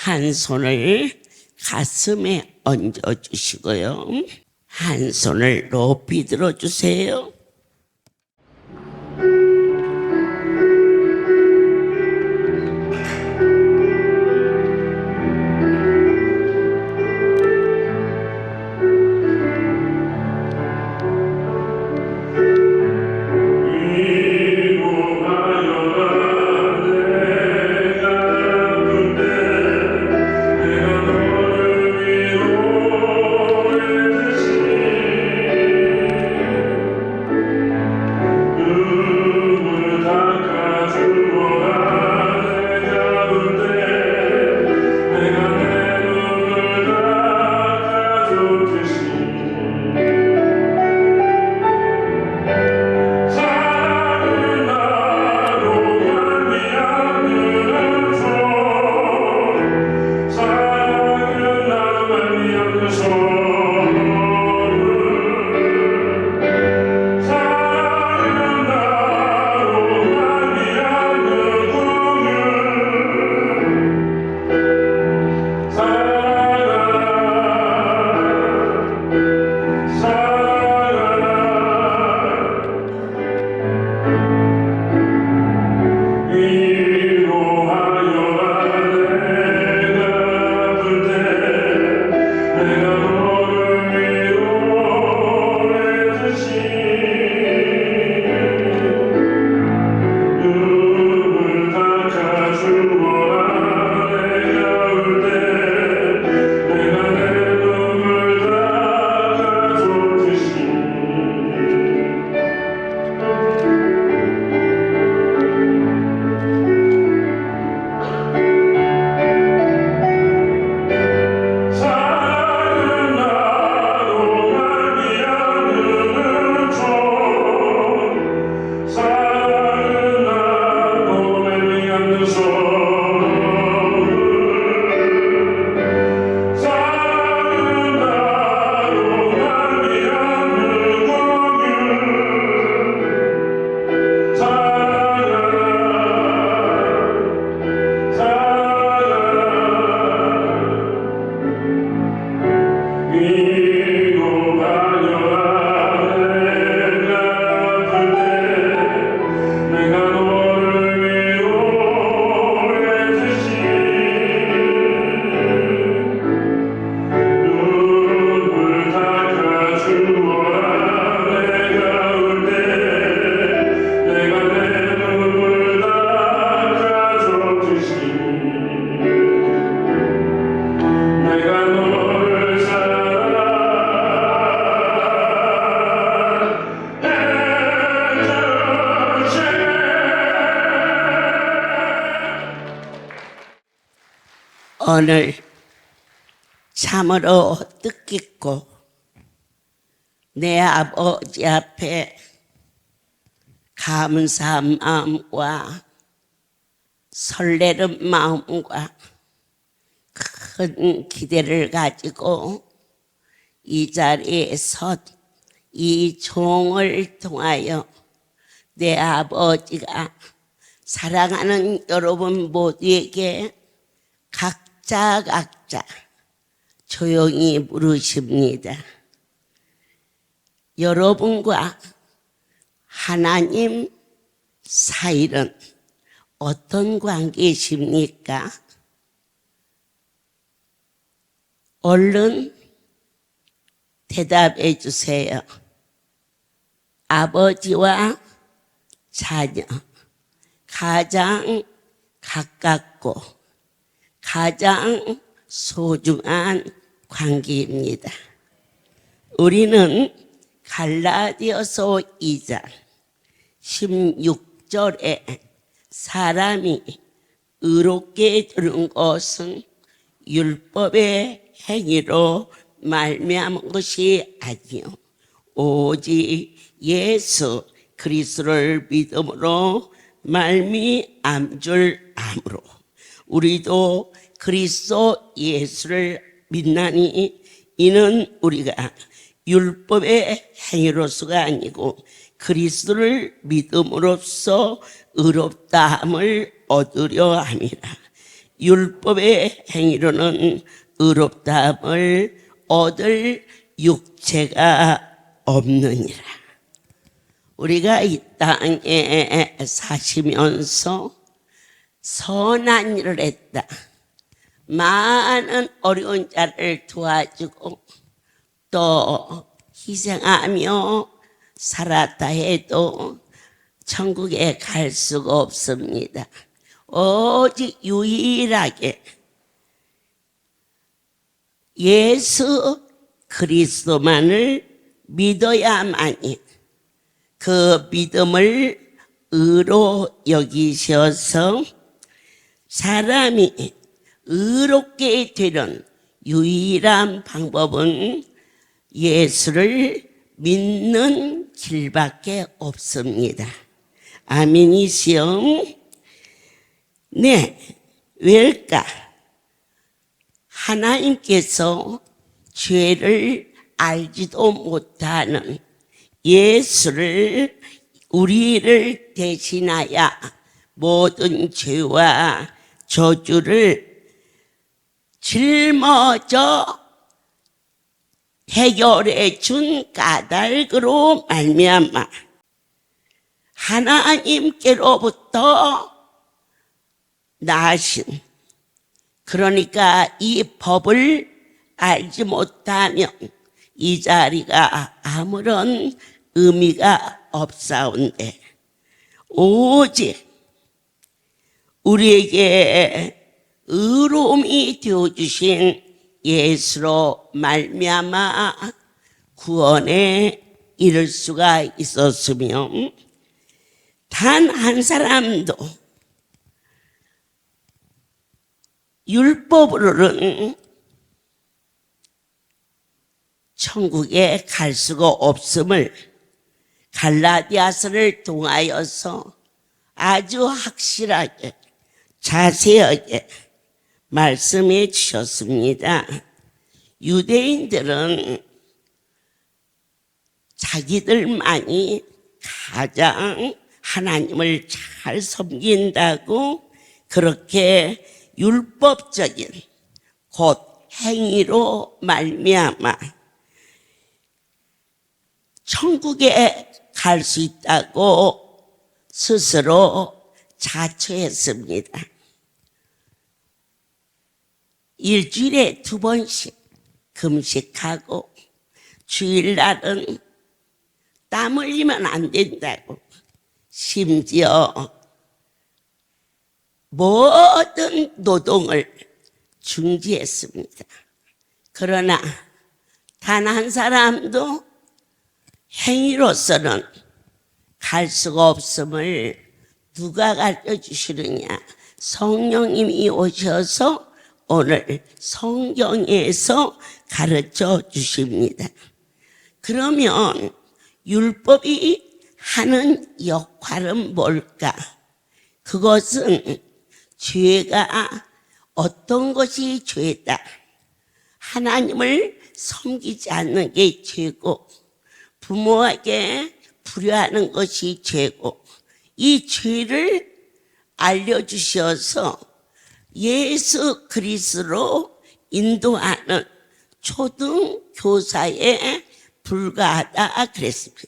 한 손을 가슴에 얹어주시고요. 한 손을 높이 들어주세요. 오늘 참으로 뜻깊고 내 아버지 앞에 감사한 마음과 설레는 마음과 큰 기대를 가지고 이 자리에 선 이 종을 통하여 내 아버지가 사랑하는 여러분 모두에게 각자 조용히 물으십니다. 여러분과 하나님 사이는 어떤 관계이십니까? 얼른 대답해 주세요. 아버지와 자녀, 가장 가깝고 가장 소중한 관계입니다. 우리는 갈라디아서 2장 16절에 사람이 의롭게 되는 것은 율법의 행위로 말미암은 것이 아니요 오직 예수 그리스도를 믿음으로 말미암은 줄 아므로 우리도 그리스도 예수를 믿나니 이는 우리가 율법의 행위로서가 아니고 그리스도를 믿음으로써 의롭다함을 얻으려 함이라. 율법의 행위로는 의롭다함을 얻을 육체가 없느니라. 우리가 이 땅에 사시면서 선한 일을 했다. 많은 어려운 자를 도와주고 또 희생하며 살았다 해도 천국에 갈 수가 없습니다. 오직 유일하게 예수 그리스도만을 믿어야만이 그 믿음을 의로 여기셔서 사람이 의롭게 되는 유일한 방법은 예수를 믿는 길밖에 없습니다. 아멘이시요? 네, 왜일까? 하나님께서 죄를 알지도 못하는 예수를 우리를 대신하여 모든 죄와 저주를 짊어져 해결해 준 까닭으로 말미암아 하나님께로부터 나신, 그러니까 이 법을 알지 못하면 이 자리가 아무런 의미가 없사온데 오직 우리에게 의로움이 되어주신 예수로 말미암아 구원에 이를 수가 있었으며 단 한 사람도 율법으로는 천국에 갈 수가 없음을 갈라디아서를 통하여서 아주 확실하게 자세하게 말씀해 주셨습니다. 유대인들은 자기들만이 가장 하나님을 잘 섬긴다고 그렇게 율법적인 곧 행위로 말미암아 천국에 갈 수 있다고 스스로 자처했습니다. 일주일에 2번씩 금식하고 주일날은 땀 흘리면 안 된다고 심지어 모든 노동을 중지했습니다. 그러나 단 한 사람도 행위로서는 갈 수가 없음을 누가 가르쳐주시느냐? 성령님이 오셔서 오늘 성경에서 가르쳐 주십니다. 그러면 율법이 하는 역할은 뭘까? 그것은 죄가 어떤 것이 죄다. 하나님을 섬기지 않는 게 죄고 부모에게 불효하는 것이 죄고 이 죄를 알려주셔서 예수 그리스도로 인도하는 초등교사에 불과하다 그랬습니다.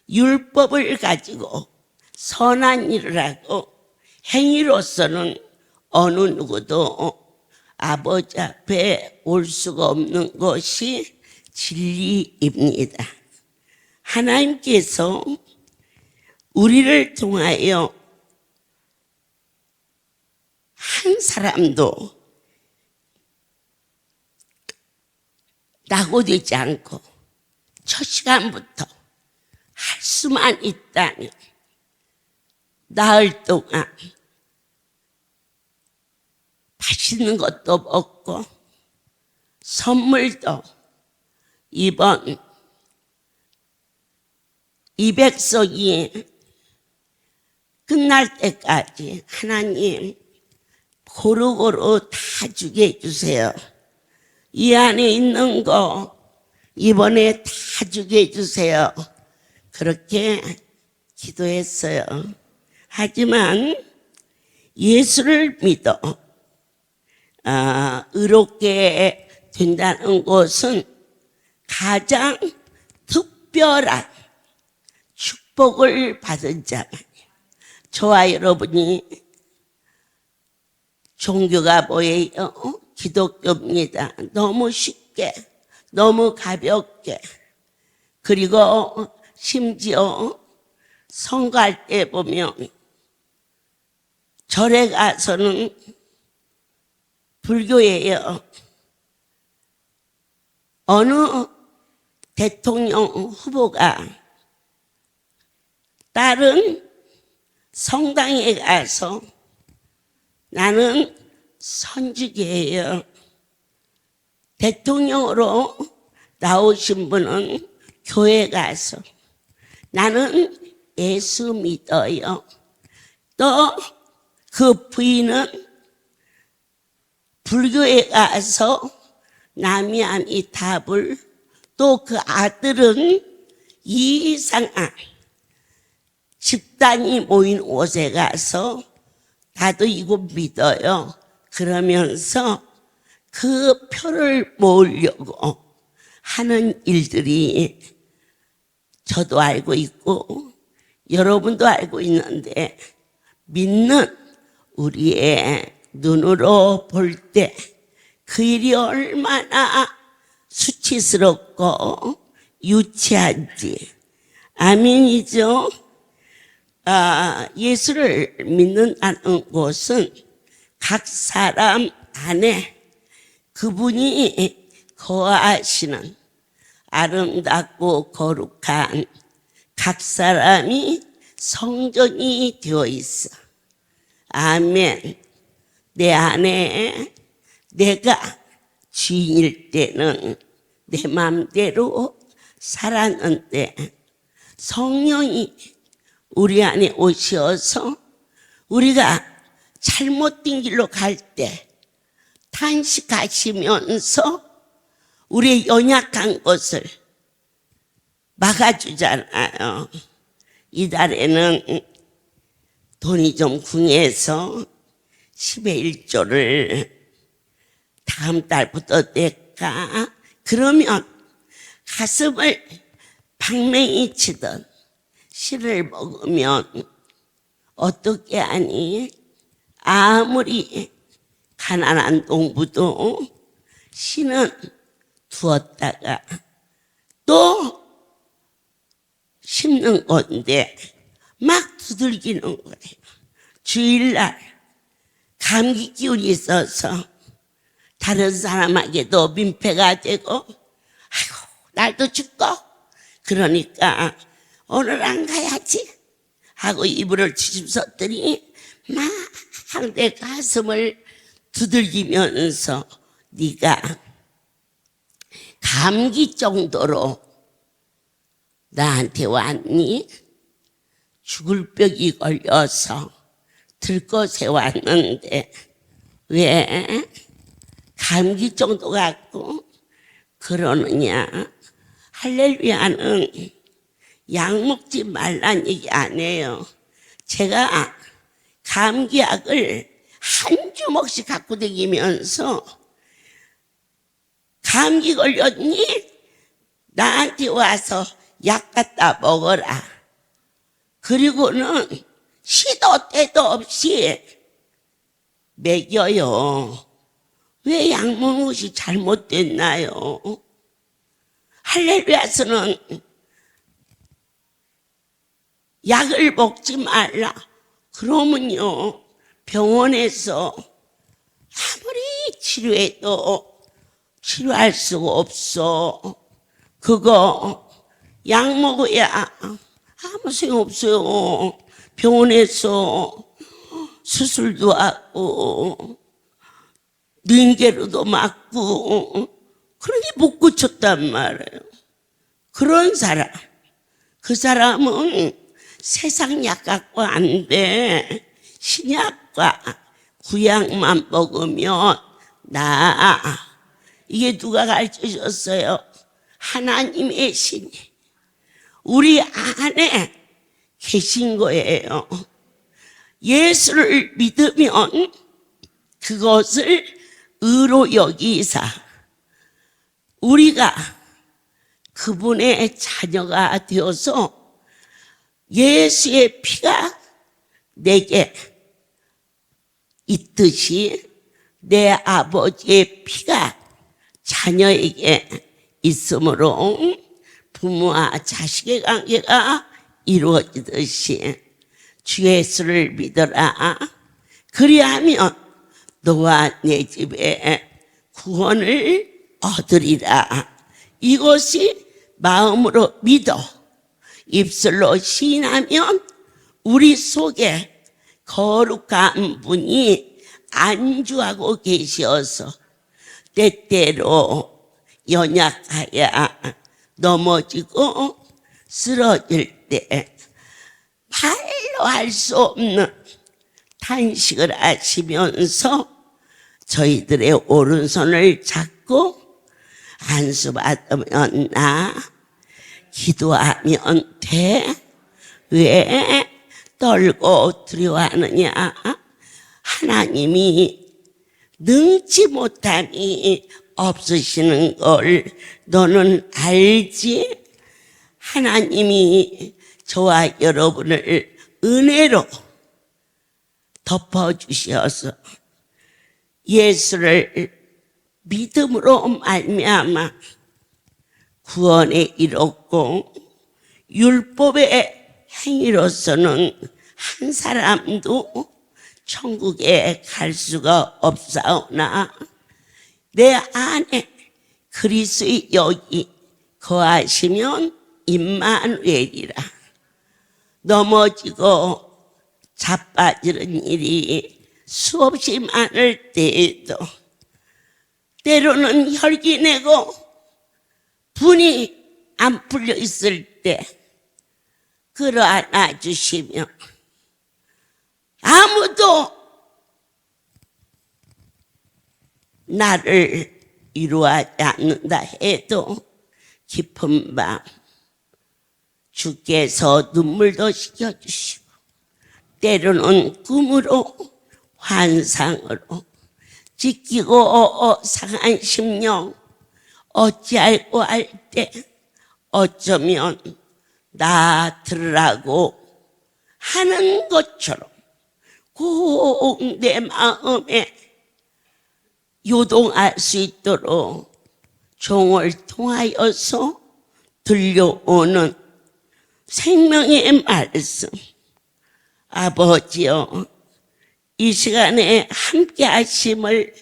율법을 가지고 선한 일을 하고 행위로서는 어느 누구도 아버지 앞에 올 수가 없는 것이 진리입니다. 하나님께서 우리를 통하여 한 사람도 낙오되지 않고 첫 시간부터 할 수만 있다면 나흘 동안 맛있는 것도 먹고 선물도 이번 200석이 끝날 때까지 하나님 고루고루 다 주게 해주세요. 이 안에 있는 거 이번에 다 주게 해주세요. 그렇게 기도했어요. 하지만 예수를 믿어 의롭게 된다는 것은 가장 특별한 축복을 받은 자만이에요. 저와 여러분이 종교가 뭐예요? 기독교입니다. 너무 쉽게, 너무 가볍게, 그리고 심지어 선거할 때 보면 절에 가서는 불교예요. 어느 대통령 후보가 다른 성당에 가서 나는 선지계예요. 대통령으로 나오신 분은 교회 가서 나는 예수 믿어요. 또 그 부인은 불교에 가서 남이아미 답을, 또 그 아들은 이상한 집단이 모인 곳에 가서 나도 이거 믿어요. 그러면서 그 표를 모으려고 하는 일들이 저도 알고 있고 여러분도 알고 있는데, 믿는 우리의 눈으로 볼 때 그 일이 얼마나 수치스럽고 유치한지. 아멘이죠. 예수를 믿는다는 것은 각 사람 안에 그분이 거하시는 아름답고 거룩한 각 사람이 성전이 되어 있어. 아멘. 내 안에 내가 주인일 때는 내 마음대로 살았는데, 성령이 우리 안에 오셔서 우리가 잘못된 길로 갈 때 탄식하시면서 우리의 연약한 것을 막아주잖아요. 이달에는 돈이 좀 궁해서 10의 1조를 다음 달부터 낼까? 그러면 가슴을 방맹이 치던 실을 먹으면 어떻게 하니? 아무리 가난한 농부도 씨는 두었다가 또 심는 건데 막 두들기는 거예요. 주일날 감기 기운이 있어서 다른 사람에게도 민폐가 되고, 아이고 날도 춥고, 그러니까 오늘 안 가야지 하고 이불을 뒤집었더니 막 내 가슴을 두들기면서 네가 감기 정도로 나한테 왔니? 죽을 벽이 걸려서 들것에 왔는데 왜 감기 정도 갖고 그러느냐? 할렐루야는 약 먹지 말란 얘기 안 해요. 제가 감기약을 한 주먹씩 갖고 다니면서 감기 걸렸니? 나한테 와서 약 갖다 먹어라. 그리고는 시도 때도 없이 먹여요. 왜 약 먹는 것이 잘못됐나요? 할렐루야서는 약을 먹지 말라. 그러면요, 병원에서 아무리 치료해도 치료할 수가 없어. 그거 약 먹어야 아무 소용 없어요. 병원에서 수술도 하고 링게로도 맞고 그러니 못 고쳤단 말이에요. 그런 사람, 그 사람은 세상 약 갖고 안 돼. 신약과 구약만 먹으면 나. 이게 누가 가르쳐줬어요? 하나님의 신이 우리 안에 계신 거예요. 예수를 믿으면 그것을 의로 여기사 우리가 그분의 자녀가 되어서 예수의 피가 내게 있듯이 내 아버지의 피가 자녀에게 있으므로 부모와 자식의 관계가 이루어지듯이 주 예수를 믿어라. 그리하면 너와 내 집에 구원을 얻으리라. 이것이 마음으로 믿어 입술로 시인하면 우리 속에 거룩한 분이 안주하고 계시어서 때때로 연약하여 넘어지고 쓰러질 때 말로 할 수 없는 탄식을 하시면서 저희들의 오른손을 잡고 안수받으면 나, 기도하면 돼. 왜 떨고 두려워하느냐? 하나님이 능치 못함이 없으시는 걸 너는 알지? 하나님이 저와 여러분을 은혜로 덮어주셔서 예수를 믿음으로 말미암아 구원에 이뤘고 율법의 행위로서는 한 사람도 천국에 갈 수가 없사오나 내 안에 그리스도의 영이 거하시면 임마누엘이라. 넘어지고 자빠지는 일이 수없이 많을 때에도 때로는 혈기 내고 분이 안 풀려 있을 때 끌어안아 주시며 아무도 나를 이루하지 않는다 해도 깊은 밤 주께서 눈물도 식혀주시고 때로는 꿈으로 환상으로 지키고 상한 심령 어찌할꼬 할 때 어쩌면 나 들으라고 하는 것처럼 꼭 내 마음에 요동할 수 있도록 종을 통하여서 들려오는 생명의 말씀. 아버지여, 이 시간에 함께 하심을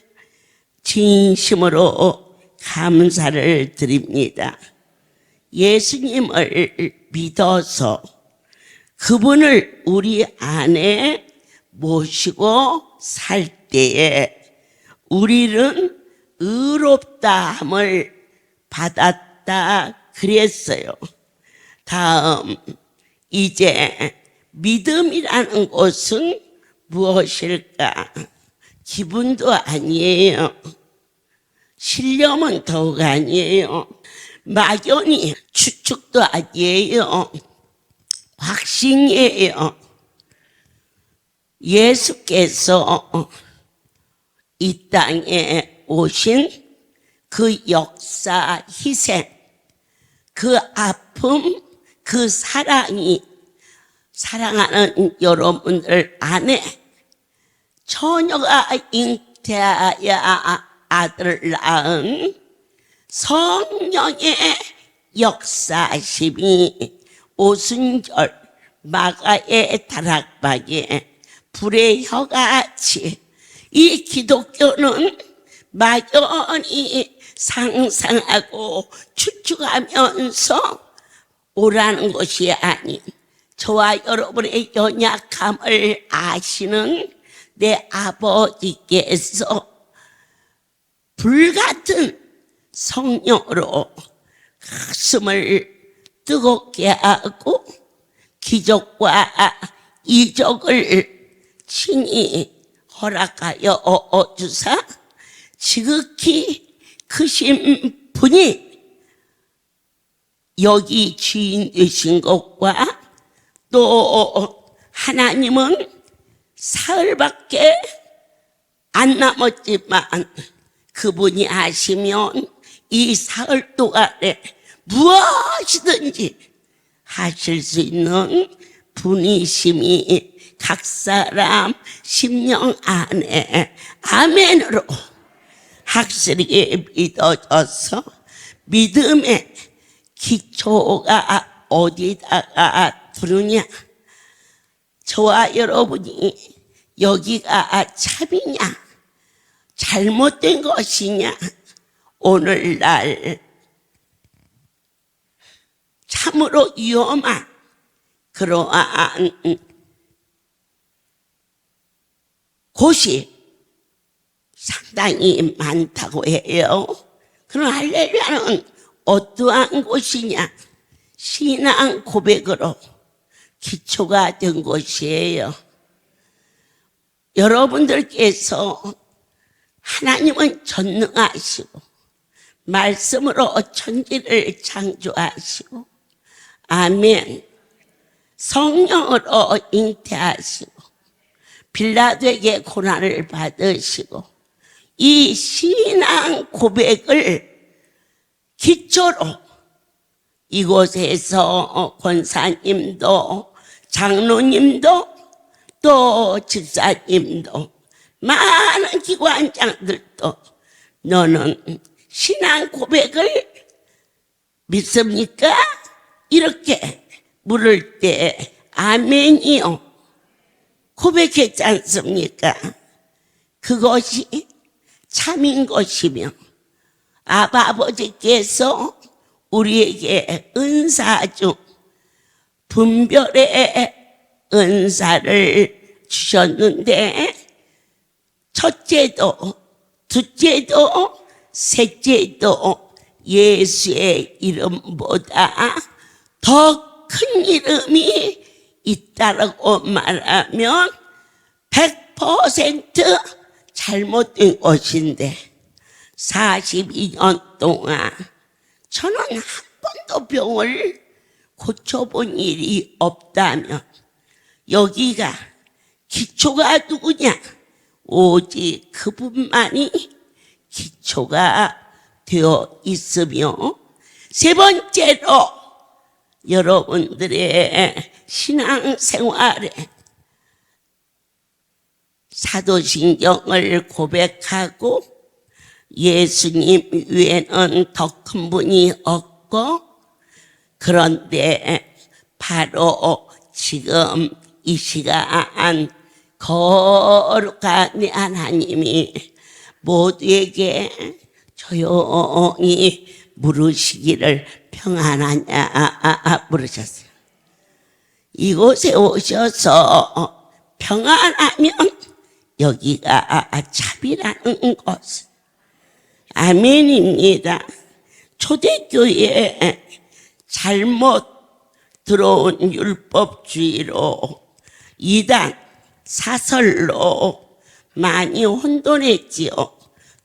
진심으로 감사를 드립니다. 예수님을 믿어서 그분을 우리 안에 모시고 살 때에 우리는 의롭다함을 받았다 그랬어요. 다음, 이제 믿음이라는 것은 무엇일까? 기분도 아니에요. 신념은 더욱 아니에요. 막연히 추측도 아니에요. 확신이에요. 예수께서 이 땅에 오신 그 역사, 희생, 그 아픔, 그 사랑이 사랑하는 여러분들 안에 처녀가 잉태하여 아들을 낳은 성령의 역사심이 오순절 마가의 다락방에 불의 혀같이 이 기독교는 막연히 상상하고 추측하면서 오라는 것이 아닌 저와 여러분의 연약함을 아시는 내 아버지께서 불같은 성령으로 가슴을 뜨겁게 하고 기적과 이적을 친히 허락하여 주사 지극히 크신 분이 여기 주인 되신 것과 또 하나님은 사흘밖에 안 남았지만 그분이 하시면 이 사흘 동안에 무엇이든지 하실 수 있는 분이심이 각 사람 심령 안에 아멘으로 확실히 믿어져서 믿음의 기초가 어디다가 두느냐? 저와 여러분이 여기가 참이냐 잘못된 것이냐, 오늘날 참으로 위험한 그러한 곳이 상당히 많다고 해요. 그럼 할렐루야는 어떠한 곳이냐? 신앙 고백으로 기초가 된 곳이에요. 여러분들께서 하나님은 전능하시고 말씀으로 천지를 창조하시고 아멘, 성령으로 잉태하시고 빌라도에게 고난을 받으시고 이 신앙 고백을 기초로 이곳에서 권사님도 장로님도 또 집사님도 많은 기관장들도 너는 신앙 고백을 믿습니까? 이렇게 물을 때 아멘이요 고백했지 않습니까? 그것이 참인 것이며 아버지께서 우리에게 은사 중 분별의 은사를 주셨는데 첫째도 둘째도 셋째도 예수의 이름보다 더 큰 이름이 있다라고 말하면 100% 잘못된 것인데 42년 동안 저는 한 번도 병을 고쳐본 일이 없다면 여기가 기초가 누구냐? 오직 그분만이 기초가 되어 있으며 세 번째로 여러분들의 신앙생활에 사도신경을 고백하고 예수님 외에는 더 큰 분이 없고 그런데 바로 지금 이 시간 거룩한 하나님이 모두에게 조용히 물으시기를 평안하냐 물으셨어요. 이곳에 오셔서 평안하면 여기가 참이라는 것. 아멘입니다. 초대교회에 잘못 들어온 율법주의로 이단 사설로 많이 혼돈했지요.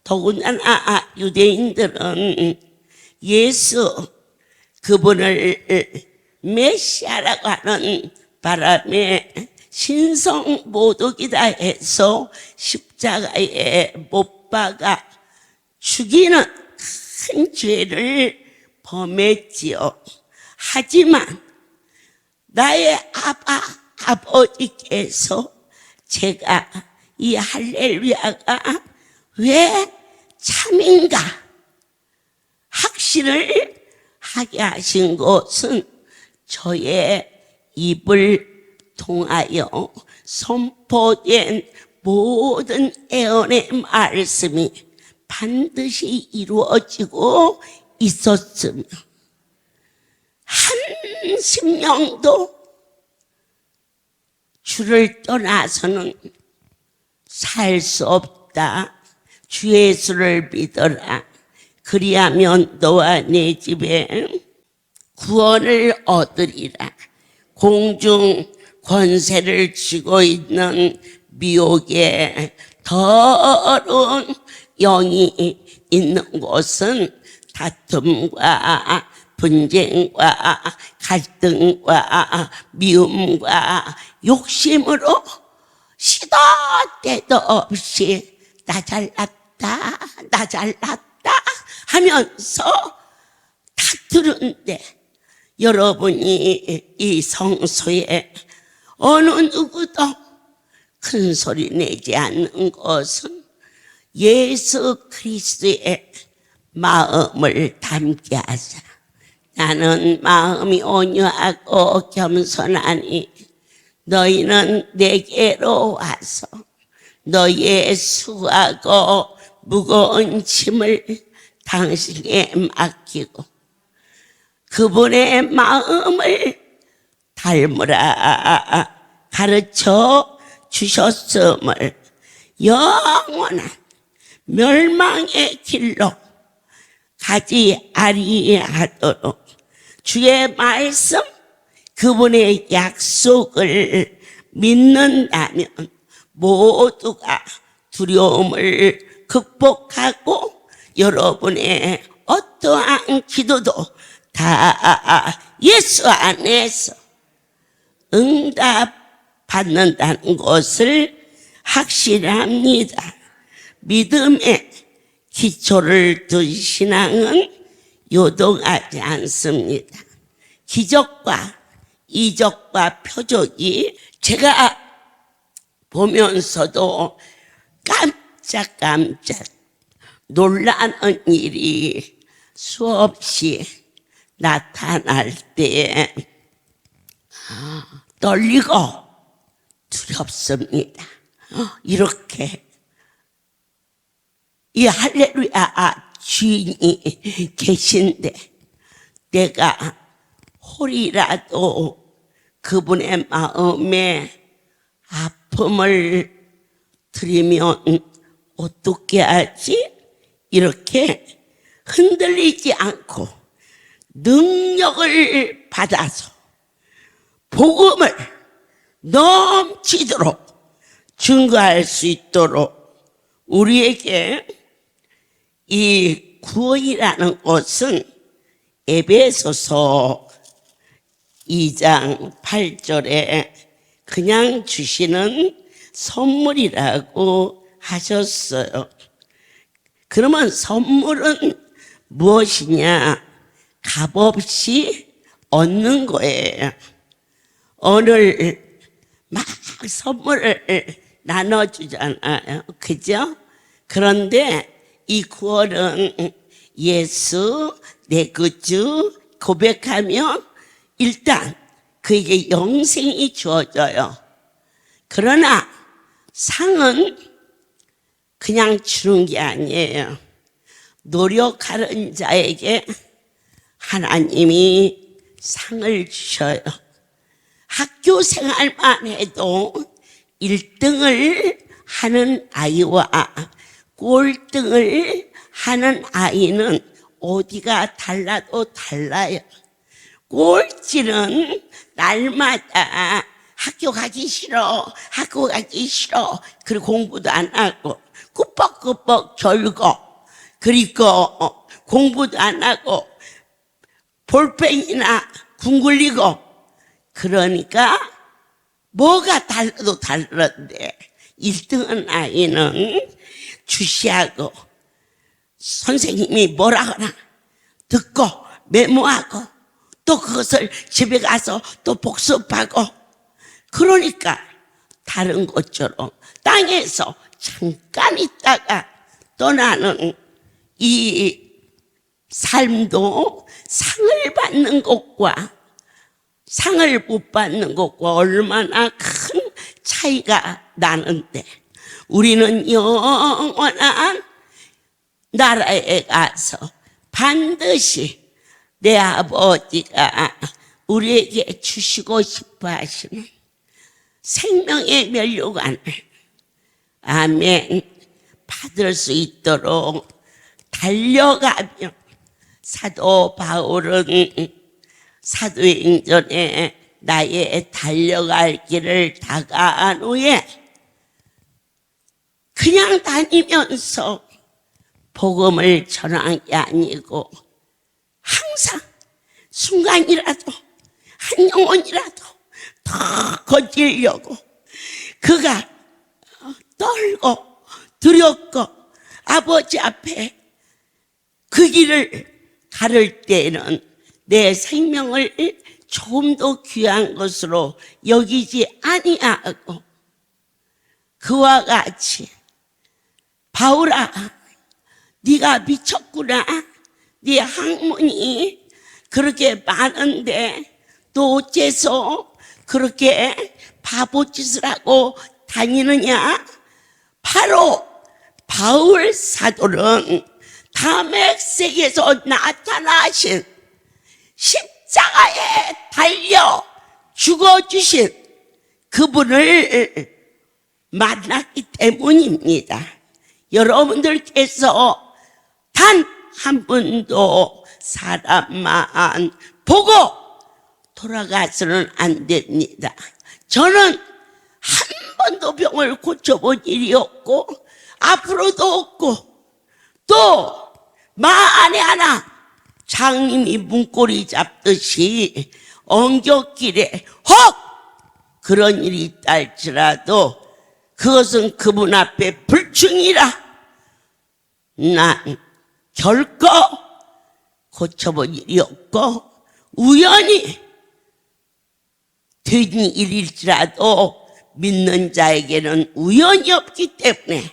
더군다나 유대인들은 예수 그분을 메시아라고 하는 바람에 신성 모독이다 해서 십자가에 못 박아 죽이는 큰 죄를 범했지요. 하지만 나의 아버지께서 제가 이 할렐루야가 왜 참인가 확신을 하게 하신 것은 저의 입을 통하여 선포된 모든 예언의 말씀이 반드시 이루어지고 있었으며 한 심령도 주를 떠나서는 살 수 없다. 주 예수를 믿어라. 그리하면 너와 내 집에 구원을 얻으리라. 공중 권세를 쥐고 있는 미혹의 더러운 영이 있는 곳은 다툼과 분쟁과 갈등과 미움과 욕심으로 시도 때도 없이 나 잘났다 잘났다, 나 잘났다 하면서 다투는데, 여러분이 이 성소에 어느 누구도 큰 소리 내지 않는 것은 예수 그리스도의 마음을 담게 하자. 나는 마음이 온유하고 겸손하니 너희는 내게로 와서 너희의 수고하고 무거운 짐을 당신에게 맡기고 그분의 마음을 닮으라 가르쳐 주셨음을 영원한 멸망의 길로 가지 아니하도록 주의 말씀, 그분의 약속을 믿는다면 모두가 두려움을 극복하고 여러분의 어떠한 기도도 다 예수 안에서 응답받는다는 것을 확신합니다. 믿음의 기초를 둔 신앙은 요동하지 않습니다. 기적과 이적과 표적이 제가 보면서도 깜짝깜짝 놀라는 일이 수없이 나타날 때 떨리고 두렵습니다. 이렇게 이 할렐루야 주인이 계신데 내가 홀이라도 그분의 마음에 아픔을 드리면 어떻게 하지? 이렇게 흔들리지 않고 능력을 받아서 복음을 넘치도록 증거할 수 있도록 우리에게 이 구원이라는 것은 에베소서 2장 8절에 그냥 주시는 선물이라고 하셨어요. 그러면 선물은 무엇이냐? 값없이 얻는 거예요. 오늘 막 선물을 나눠주잖아요. 그죠? 그런데 이 구원은 예수 내 구주 고백하면 일단 그에게 영생이 주어져요. 그러나 상은 그냥 주는 게 아니에요. 노력하는 자에게 하나님이 상을 주셔요. 학교 생활만 해도 1등을 하는 아이와 꼴등을 하는 아이는 어디가 달라도 달라요. 꼴찌는 날마다 학교 가기 싫어, 학교 가기 싫어. 그리고 공부도 안 하고 꾸벅꾸벅 졸고 그리고 공부도 안 하고 볼펜이나 궁굴리고 그러니까 뭐가 달라도 다른데 1등한 아이는 주시하고 선생님이 뭐라 하나 듣고 메모하고 또 그것을 집에 가서 또 복습하고 그러니까 다른 것처럼 땅에서 잠깐 있다가 떠나는 이 삶도 상을 받는 것과 상을 못 받는 것과 얼마나 큰 차이가 나는데 우리는 영원한 나라에 가서 반드시 내 아버지가 우리에게 주시고 싶어 하시는 생명의 면류관을 아멘 받을 수 있도록 달려가며 사도 바울은 사도행전에 나의 달려갈 길을 다가한 후에 그냥 다니면서 복음을 전한 게 아니고 항상 순간이라도 한 영혼이라도 더 거치려고 그가 떨고 두렵고 아버지 앞에 그 길을 가를 때에는 내 생명을 조금 더 귀한 것으로 여기지 아니하고 그와 같이 바울아 네가 미쳤구나. 네 학문이 그렇게 많은데 또 어째서 그렇게 바보짓을 하고 다니느냐. 바로 바울 사도는 다메섹에서 나타나신 십자가에 달려 죽어주신 그분을 만났기 때문입니다. 여러분들께서 단 한 분도 사람만 보고 돌아가서는 안 됩니다. 저는 한 번도 병을 고쳐본 일이 없고 앞으로도 없고 또 만에 하나 장님이 문고리 잡듯이 엉겹길에 헉! 그런 일이 있다 할지라도 그것은 그분 앞에 불충이라 난 결코 고쳐본 일이 없고 우연히 된 일일지라도 믿는 자에게는 우연이 없기 때문에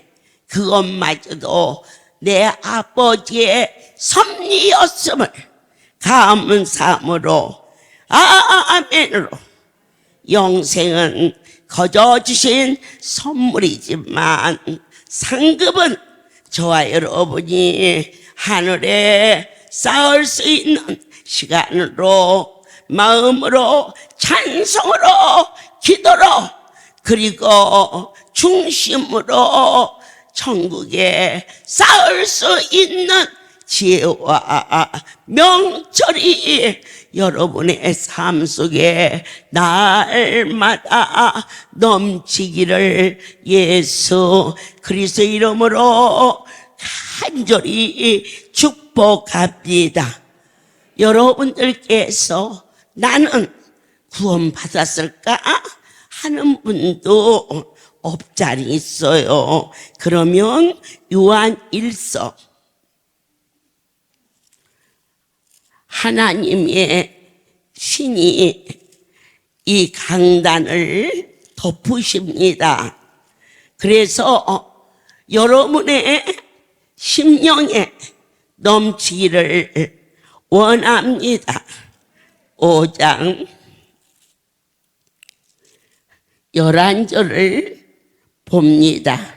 그것마저도 내 아버지의 섭리였음을 감사함으로 아멘으로 영생은 거저 주신 선물이지만 상급은 저와 여러분이 하늘에 쌓을 수 있는 시간으로 마음으로 찬송으로 기도로 그리고 중심으로 천국에 쌓을 수 있는 지혜와 명철이 여러분의 삶 속에 날마다 넘치기를 예수 그리스도 이름으로 간절히 축복합니다. 여러분들께서 나는 구원받았을까 하는 분도 없잖이 있어요. 그러면 요한 1서 하나님의 신이 이 강단을 덮으십니다. 그래서 여러분의 심령에 넘치기를 원합니다. 5장 11절을 봅니다.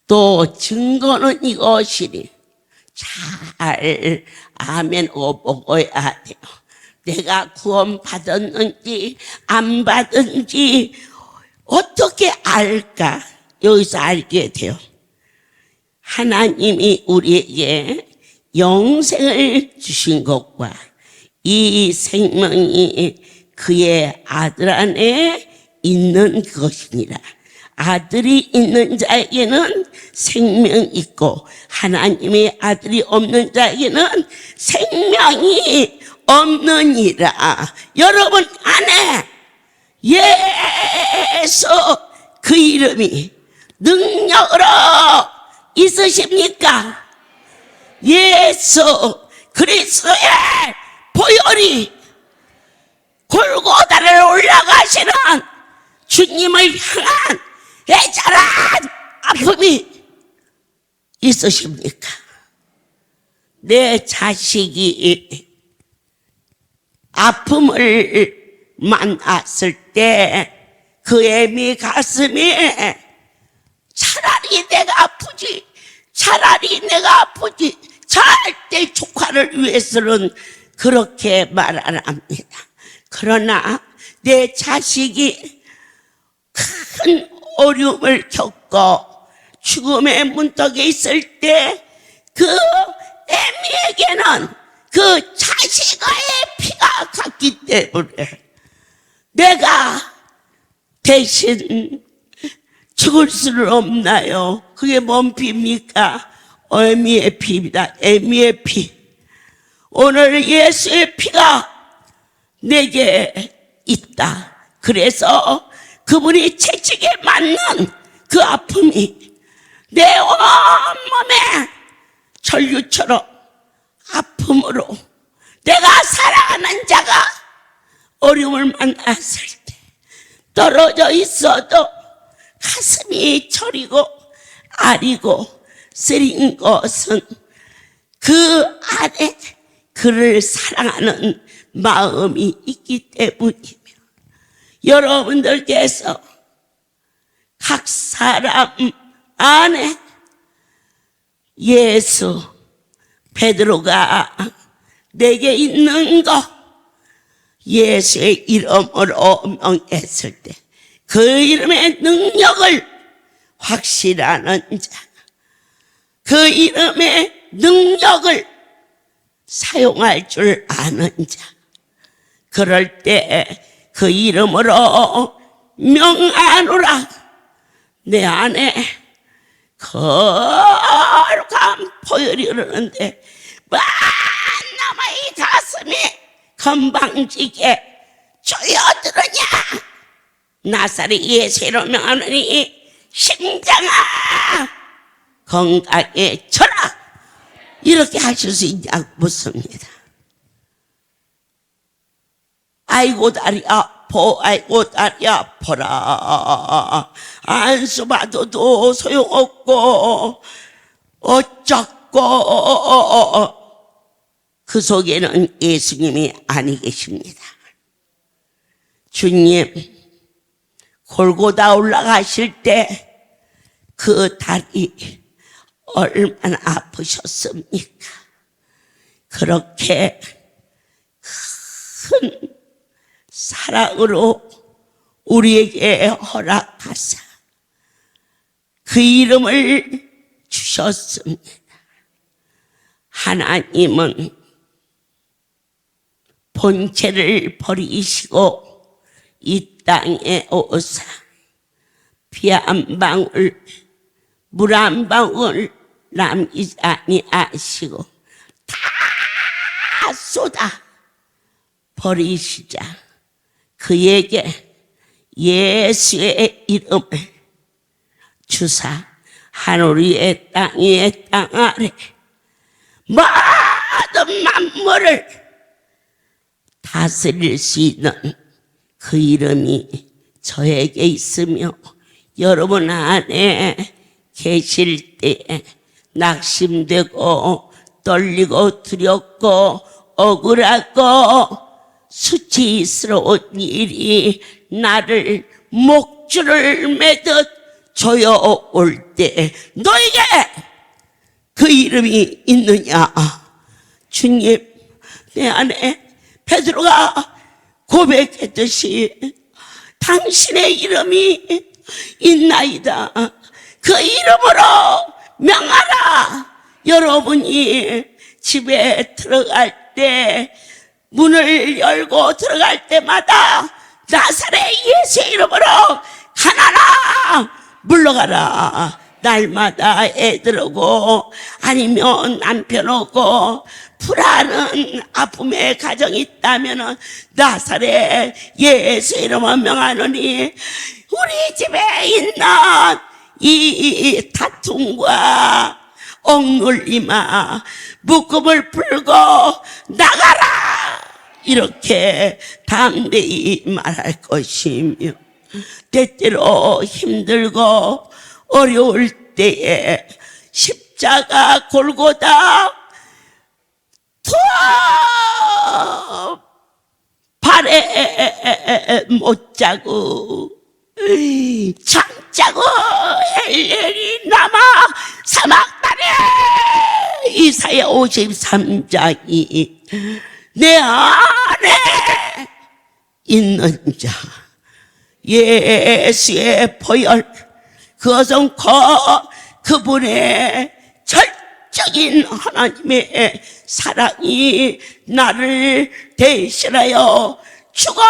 또 증거는 이것이니 잘 아멘 먹어야 돼요. 내가 구원받았는지 안 받은지 어떻게 알까? 여기서 알게 돼요. 하나님이 우리에게 영생을 주신 것과 이 생명이 그의 아들 안에 있는 것이니라. 아들이 있는 자에게는 생명이 있고 하나님의 아들이 없는 자에게는 생명이 없느니라. 여러분 안에 예수 그 이름이 능력으로 있으십니까? 예수 그리스도의 보혈이 골고다를 올라가시는 주님을 향한 애절한 아픔이 있으십니까? 내 자식이 아픔을 만났을 때 그 애미 가슴에 차라리 내가 아프지 절대 조카를 위해서는 그렇게 말 안 합니다. 그러나 내 자식이 큰 어려움을 겪고 죽음의 문턱에 있을 때 그 애미에게는 그 자식의 피가 갔기 때문에 내가 대신 죽을 수는 없나요? 그게 뭔 피입니까? 애미의 피입니다. 애미의 피. 오늘 예수의 피가 내게 있다. 그래서 그분이 채찍에 맞는 그 아픔이 내 온몸에 전류처럼 아픔으로 내가 사랑하는 자가 어려움을 만났을 때 떨어져 있어도 가슴이 저리고 아리고 쓰린 것은 그 안에 그를 사랑하는 마음이 있기 때문이며, 여러분들께서 각 사람 안에 예수, 베드로가 내게 있는 거 예수의 이름으로 명했을 때 그 이름의 능력을 확실하는 자, 그 이름의 능력을 사용할 줄 아는 자, 그럴 때 그 이름으로 명하노라. 내 안에 거룩한 포열이 흐르는데 만나마 이 가슴이 건방지게 조여들으냐. 나사렛 예수로 명하노니 심장아 건강해져라. 이렇게 하실 수 있냐고 묻습니다. 아이고 다리 아파, 아이고 다리 아파라. 안수 받아도 소용없고 어쩌고. 그 속에는 예수님이 아니 계십니다. 주님 골고다 올라가실 때 그 다리 얼마나 아프셨습니까? 그렇게 큰 사랑으로 우리에게 허락하사 그 이름을 주셨습니다. 하나님은 본체를 버리시고 이 땅에 오사 피 한 방울 물 한 방울 남기지 아니하시고 다 쏟아 버리시자 그에게 예수의 이름을 주사 하늘 위에 땅 위에 땅 아래 모든 만물을 다스릴 수 있는 그 이름이 저에게 있으며 여러분 안에 계실 때 낙심되고 떨리고 두렵고 억울하고 수치스러운 일이 나를 목줄을 매듯 조여올 때 너에게 그 이름이 있느냐. 주님, 내 안에 베드로가 고백했듯이 당신의 이름이 있나이다. 그 이름으로 명하라. 여러분이 집에 들어갈 때 문을 열고 들어갈 때마다 나사렛 예수의 이름으로 가나라 물러가라. 날마다 애들 오고 아니면 남편 오고 불안한 아픔의 가정이 있다면 나사렛 예수 이름으로 명하노니 우리 집에 있는 이 다툼과 억눌림아 묶음을 풀고 나가라. 이렇게 담대히 말할 것이며 때때로 힘들고 어려울 때에 십자가 골고다 발에 못 자고 잠자고 헬렐이 남아 사막다리. 이사야 53장이 내 안에 있는 자 예수의 보혈 그것은 그분의 절적인 하나님의 사랑이 나를 대신하여 죽어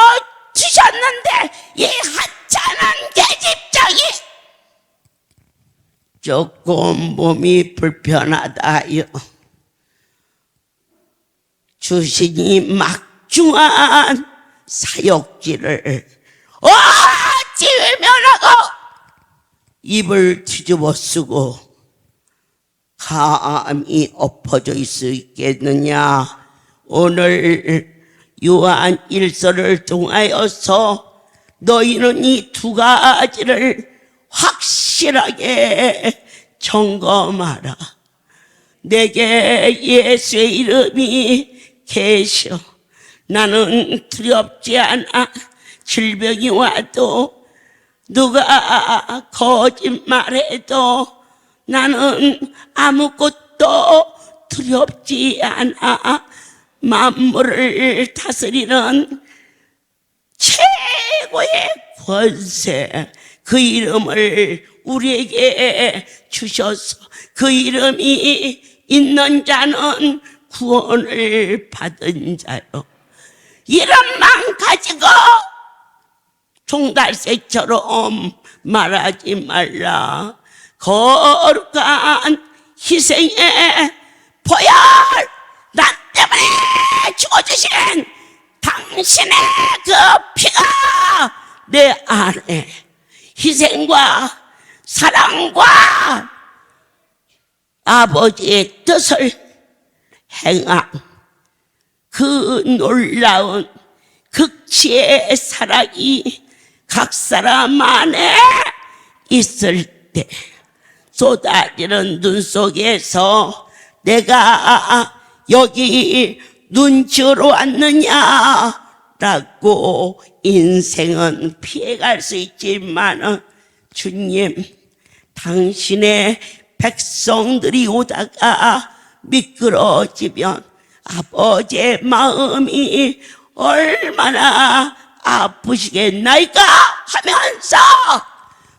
주셨는데 이 하찮은 계집장이 조금 몸이 불편하다요. 주신이 막중한 사역지를 어찌 외면하고 입을 뒤집어 쓰고 감히 엎어져 있을 수 있겠느냐? 오늘 요한 1서를 통하여서 너희는 이 두 가지를 확실하게 점검하라. 내게 예수의 이름이 계셔. 나는 두렵지 않아. 질병이 와도 누가 거짓말해도 나는 아무것도 두렵지 않아. 만물을 다스리는 최고의 권세, 그 이름을 우리에게 주셔서 그 이름이 있는 자는 구원을 받은 자요. 이름만 가지고 종달새처럼 말하지 말라. 거룩한 희생의 보혈, 나 때문에 죽어주신 당신의 그 피가 내 안에 희생과 사랑과 아버지의 뜻을 행한 그 놀라운 극치의 사랑이 각 사람 안에 있을 때 쏟아지는 눈 속에서 내가 여기 눈치로 왔느냐라고 인생은 피해갈 수 있지만 주님, 당신의 백성들이 오다가 미끄러지면 아버지의 마음이 얼마나 아프시겠나이까 하면서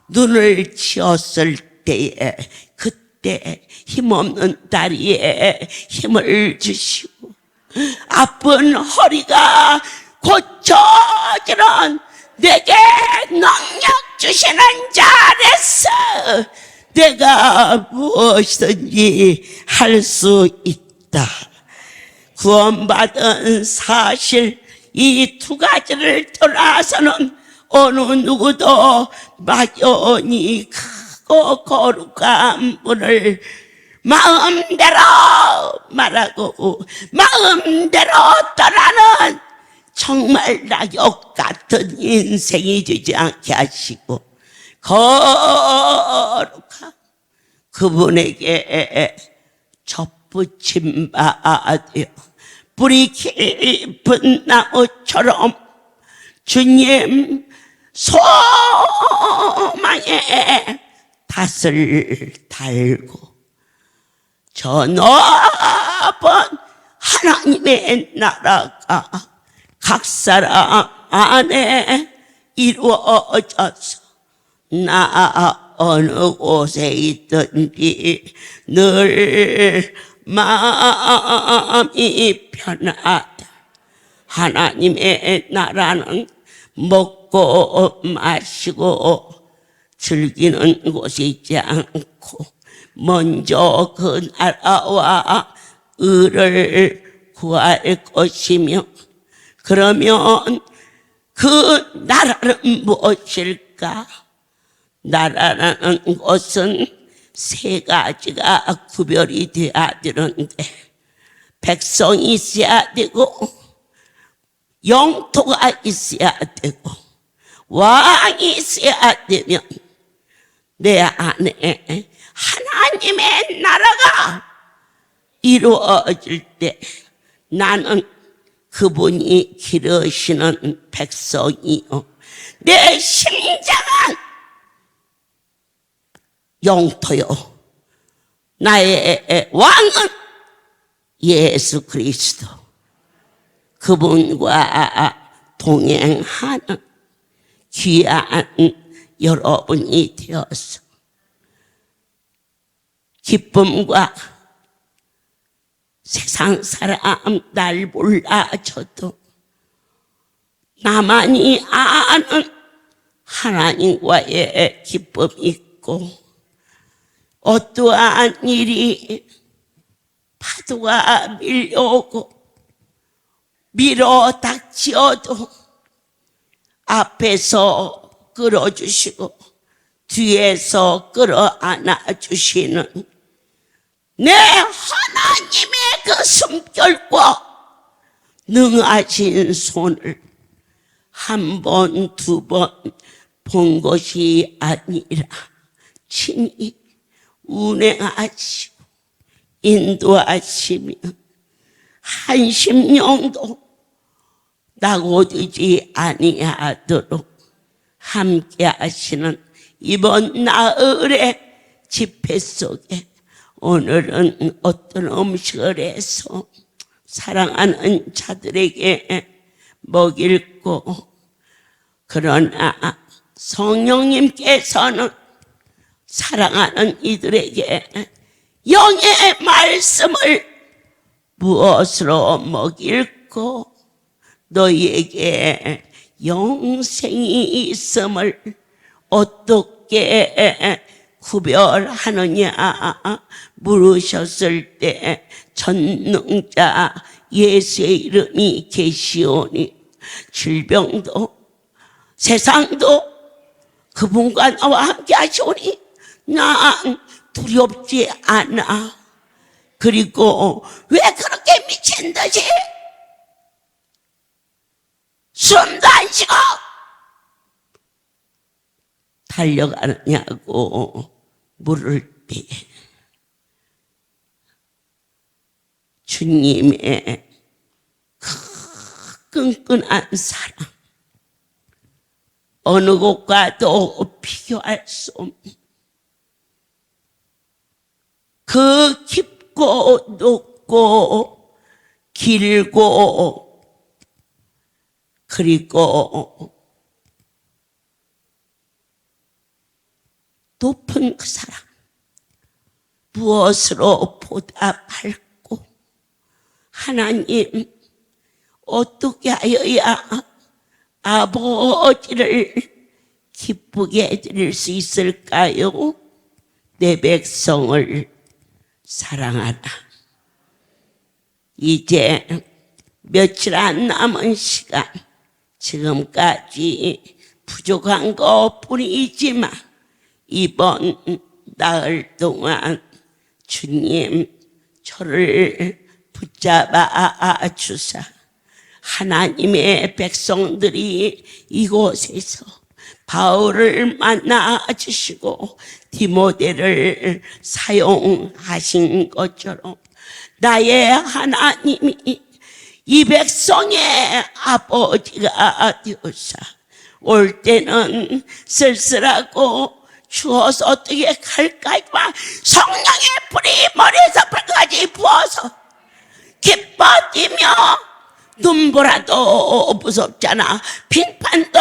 눈을 치었을 때에 그때 힘없는 다리에 힘을 주시고 아픈 허리가 고쳐지는 내게 능력 주시는 자 안에서 내가 무엇이든지 할 수 있다. 구원받은 사실 이 두 가지를 떠나서는 어느 누구도 막연히 크고 거룩한 분을 마음대로 말하고 마음대로 떠나는 정말 낙엽 같은 인생이 되지 않게 하시고 거룩한 그분에게 접붙임 바 되어 뿌리 깊은 나무처럼 주님 소망의 닷을 달고 저 넓은 하나님의 나라가 각 사람 안에 이루어져서 나 어느 곳에 있든지 늘 마음이 편하다. 하나님의 나라는 먹고 마시고 즐기는 곳이 있지 않고 먼저 그 나라와 의를 구할 것이며 그러면 그 나라는 무엇일까? 나라라는 것은 세 가지가 구별이 되어야 되는데 백성이 있어야 되고 영토가 있어야 되고 왕이 있어야 되면 내 안에 하나님의 나라가 이루어질 때 나는 그분이 기르시는 백성이요 내 심장은 영토요 나의 왕은 예수 그리스도 그분과 동행하는 귀한 여러분이 되어서 기쁨과 세상 사람 날 몰라줘도 나만이 아는 하나님과의 기쁨이 있고 어떠한 일이 파도가 밀려오고 밀어 닥치어도 앞에서 끌어주시고 뒤에서 끌어안아 주시는 내 하나님의 그 숨결과 능하신 손을 한 번, 두 번 본 것이 아니라 친히 운행하시고 인도하시며 한심령도 낙오되지 아니하도록 함께 하시는 이번 나흘의 집회 속에 오늘은 어떤 음식을 해서 사랑하는 자들에게 먹일고, 그러나 성령님께서는 사랑하는 이들에게 영의 말씀을 무엇으로 먹일고 너희에게 영생이 있음을 어떻게 구별하느냐 물으셨을 때 전능자 예수의 이름이 계시오니 질병도 세상도 그분과 나와 함께 하시오니 난 두렵지 않아. 그리고 왜 그렇게 미친 듯이 숨도 안 쉬고 달려가느냐고 물을 때 주님의 끈끈한 사랑, 어느 곳과도 비교할 수 없는 그 깊고 높고 길고 그리고 높은 그 사랑, 무엇으로 보답할꼬? 하나님, 어떻게 하여야 아버지를 기쁘게 해드릴 수 있을까요? 내 백성을 사랑하라. 이제 며칠 안 남은 시간, 지금까지 부족한 것뿐이지만 이번 나흘 동안 주님 저를 붙잡아 주사 하나님의 백성들이 이곳에서 바울을 만나 주시고 디모데를 사용하신 것처럼 나의 하나님이 이 백성의 아버지가 되어서 올 때는 쓸쓸하고 추워서 어떻게 갈까지만 성령의 불이 머리에서 발까지 부어서 기뻐지며 눈보라도 무섭잖아, 빙판도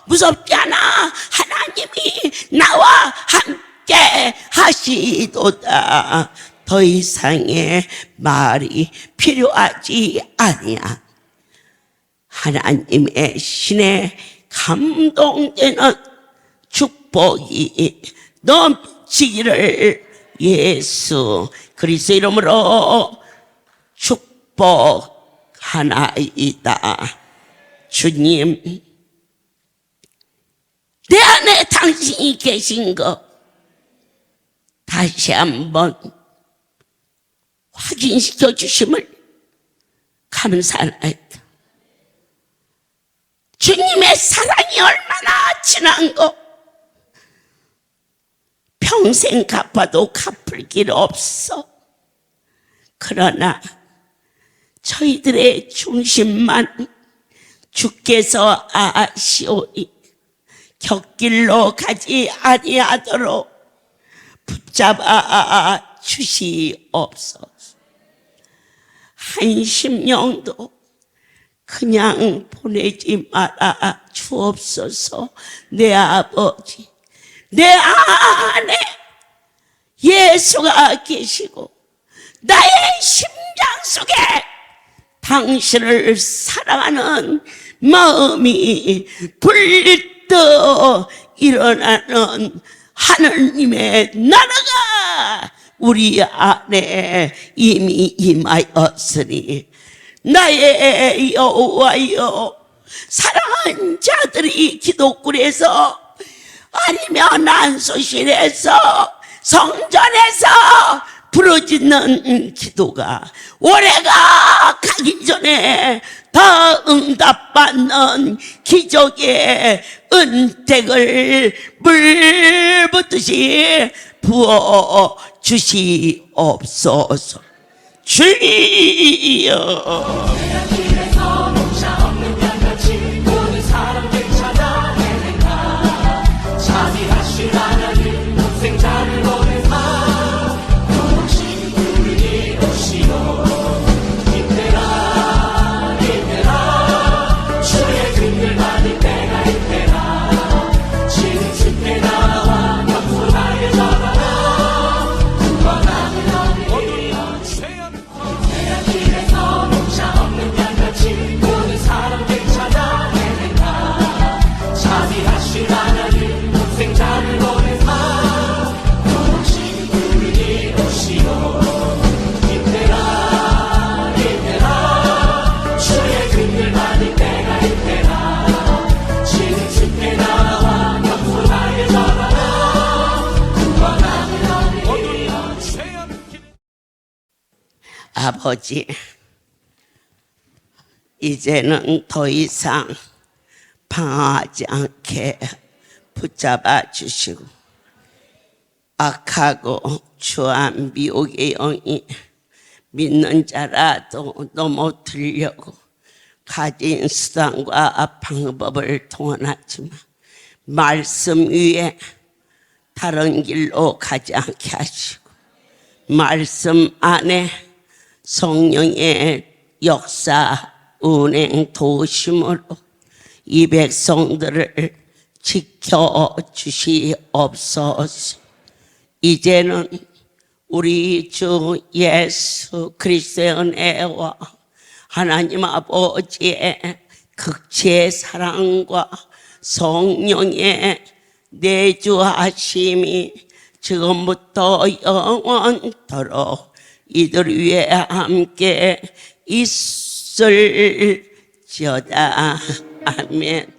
무섭지 않아. 하나님이 나와 함께 하시도다. 더 이상의 말이 필요하지 아니야. 하나님의 신에 감동되는 축복이 넘치기를 예수 그리스도 이름으로 축복하나이다. 주님, 내 안에 당신이 계신 거 다시 한번 확인시켜 주심을 감사하나이다. 주님의 사랑이 얼마나 진한 거 평생 갚아도 갚을 길 없어. 그러나 저희들의 중심만 주께서 아시오니 곁길로 가지 아니하도록 붙잡아 주시옵소서. 한심령도 그냥 보내지 말아 주옵소서. 내 아버지, 내 안에 예수가 계시고 나의 심장 속에 당신을 사랑하는 마음이 불떠 일어나는 하느님의 나라가 우리 안에 이미 임하였으니 나의 여호와여, 사랑하는 자들이 기독굴에서 아니면 안수실에서 성전에서 부르짖는 기도가 올해가 가기 전에 다 응답받는 기적의 은택을 물 붓듯이 부어 주시옵소서. 주여. 길에서 목자 없는 양같이 모든 사람들 찾아내는가. 자비하신 하나님 독생자를 보내사 도우신 우리 이루시오. 힘내라 힘내라 주의 긍휼 받을 때가 있대라. 지는 숲에 나와 겸손하게 전하라. 구원하는 어린이여 죄악 길에서 목자 없는 양같이 모든 사람들 찾아내는가. 자비하신 하나님 독생자를 보내사 도우신 우리 이루시오. 힘내라 힘내라 주의 긍휼 받을 때가 있대라. 지는 숲에 나와 겸손하게 전하라. 구원하는 어린이여 죄악 아버지, 이제는 더 이상 방황하지 않게 붙잡아 주시고 악하고 추한 미혹의 영이 믿는 자라도 넘어뜨리려고 가진 수단과 방법을 동원하지만 말씀 위에 다른 길로 가지 않게 하시고 말씀 안에 성령의 역사, 운행, 도우심으로 이 백성들을 지켜주시옵소서. 이제는 우리 주 예수 그리스도의 은혜와 하나님 아버지의 극치의 사랑과 성령의 내주하심이 지금부터 영원토록 이들 위에 함께 있을지어다. 아멘.